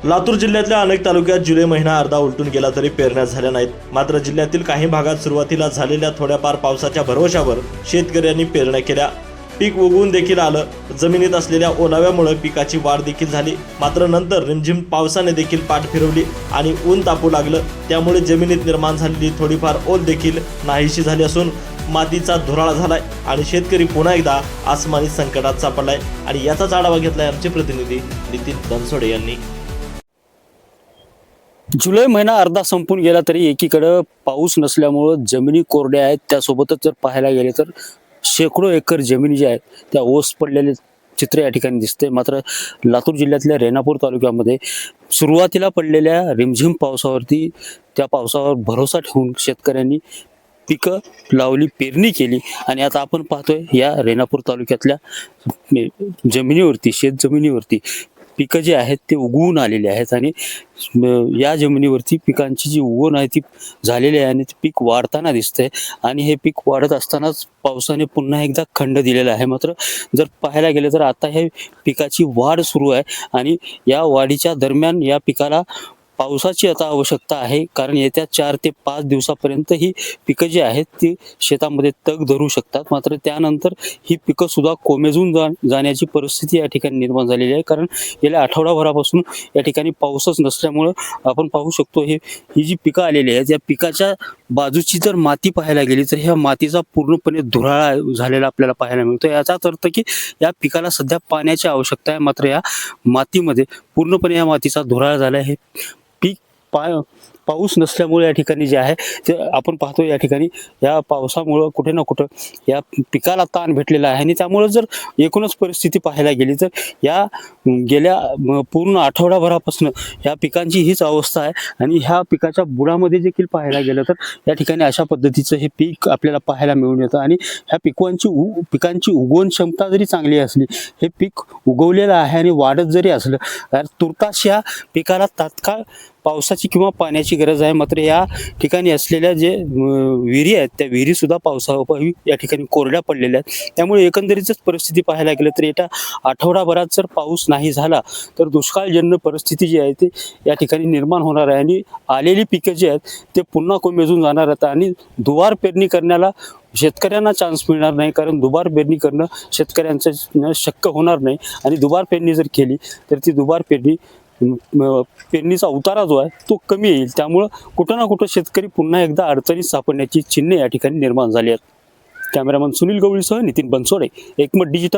लातूर जिल्ह्यातल्या अनेक तालुक्यात जुलै महिना अर्धा उलटून गेला तरी पेरण्या झाल्या नाहीत। मात्र जिल्ह्यातील काही भागात सुरुवातीला झालेल्या थोड्याफार पावसाच्या भरवशावर शेतकऱ्यांनी पेरण्या केल्या। पीक उगवून देखील आलं। जमिनीत असलेल्या ओलाव्यामुळे पिकाची वाढ देखील झाली। मात्र नंतर रिमझिम पावसाने देखील पाठ फिरवली आणि ऊन तापू लागलं। त्यामुळे जमिनीत निर्माण झालेली थोडीफार ओल देखील नाहीशी झाली असून मातीचा धुराळा झालाय आणि शेतकरी पुन्हा एकदा आसमानी संकटात सापडलाय। आणि याचाच आढावा घेतलाय आमचे प्रतिनिधी नितीन बनसोडे यांनी। जुलै महिना अर्धा संपून गेला तरी एकीकडे पाऊस नसल्यामुळे जमिनी कोरड्या आहेत। त्यासोबतच जर पाहायला गेले तर शेकडो एकर जमिनी ज्या आहेत त्या ओस पडलेले चित्र या ठिकाणी दिसते। मात्र लातूर जिल्ह्यातल्या रेणापूर तालुक्यामध्ये सुरुवातीला पडलेल्या रिमझिम पावसावरती त्या पावसावर भरोसा ठेवून शेतकऱ्यांनी पिकं लावली, पेरणी केली आणि आता आपण पाहतोय या रेणापूर तालुक्यातल्या जमिनीवरती, शेत जमिनीवरती पिकं जे आहेत ते उगवून आलेले आहेत आणि या जमिनीवरती पिकांची जी उगवण आहे ती झालेली आहे आणि ते पीक वाढताना दिसतंय आणि हे पीक वाढत असतानाच पावसाने पुन्हा एकदा खंड दिलेला आहे। मात्र जर पाहायला गेलं तर आता हे पिकाची वाढ सुरू आहे आणि या वाढीच्या दरम्यान या पिकाला पावसाची आता आवश्यकता आहे, कारण येत्या 4 ते 5 दिवसापर्यंत ही पिकं जी आहेत ती शेतामध्ये तग धरू शकतात। मात्र त्यानंतर ही पिकं सुद्धा कोमेजून जाण्याची परिस्थिती या ठिकाणी निर्माण झालेली आहे, कारण गेल्या आठवडाभरापासून या ठिकाणी पाऊसच नसल्यामुळं आपण पाहू शकतो ही जी पिकं आलेली आहेत या पिकाच्या बाजूची जर माती पाहायला गेली तर ह्या मातीचा पूर्णपणे धुराळा झालेला आपल्याला पाहायला मिळतो। याचाच अर्थ की या पिकाला सध्या पाण्याची आवश्यकता आहे, मात्र या मातीमध्ये पूर्णपणे या मातीचा धुराळा झाला आहे। पीक पाऊस नसल्यामुळे या ठिकाणी जे आहे ते आपण पाहतो या ठिकाणी या पावसामुळं कुठे ना कुठं या पिकाला ताण भेटलेला आहे आणि त्यामुळे जर एकूणच परिस्थिती पाहायला गेली तर या गेल्या पूर्ण आठवडाभरापासून या पिकांची हीच अवस्था आहे आणि ह्या पिकाच्या बुडामध्ये देखील पाहायला गेलं तर या ठिकाणी अशा पद्धतीचं हे पीक आपल्याला पाहायला मिळून येतं आणि ह्या पिकांची उगवण क्षमता जरी चांगली असली, हे पीक उगवलेलं आहे आणि वाढत जरी असलं तर तुर्तास या पिकाला तात्काळ पावसाची किंवा पाण्याची गरज आहे। मात्र या ठिकाणी असलेल्या जे विहिरी आहेत त्या विहिरी सुद्धा पावसाअभावी या ठिकाणी कोरड्या पडलेल्या आहेत। त्यामुळे एकंदरीतच परिस्थिती पाहायला गेलं तर येत्या आठवडाभरात जर पाऊस नाही झाला तर दुष्काळजन्य परिस्थिती जी आहे ती या ठिकाणी निर्माण होणार आहे आणि आलेली पिकं जी आहेत ते पुन्हा कोमेजून जाणार आहेत आणि दुबार पेरणी करण्याला शेतकऱ्यांना चान्स मिळणार नाही, कारण दुबार पेरणी करणं शेतकऱ्यांचं शक्य होणार नाही आणि दुबार पेरणी जर केली तर ती दुबार पेरणीचा उतारा जो आहे तो कमी येईल। त्यामुळं कुठं ना कुठं शेतकरी पुन्हा एकदा अडचणीत सापडण्याची चिन्हे या ठिकाणी निर्माण झाली आहेत। कॅमेरामन सुनील गवळीसह नितीन बनसोडे, एकमत डिजिटल।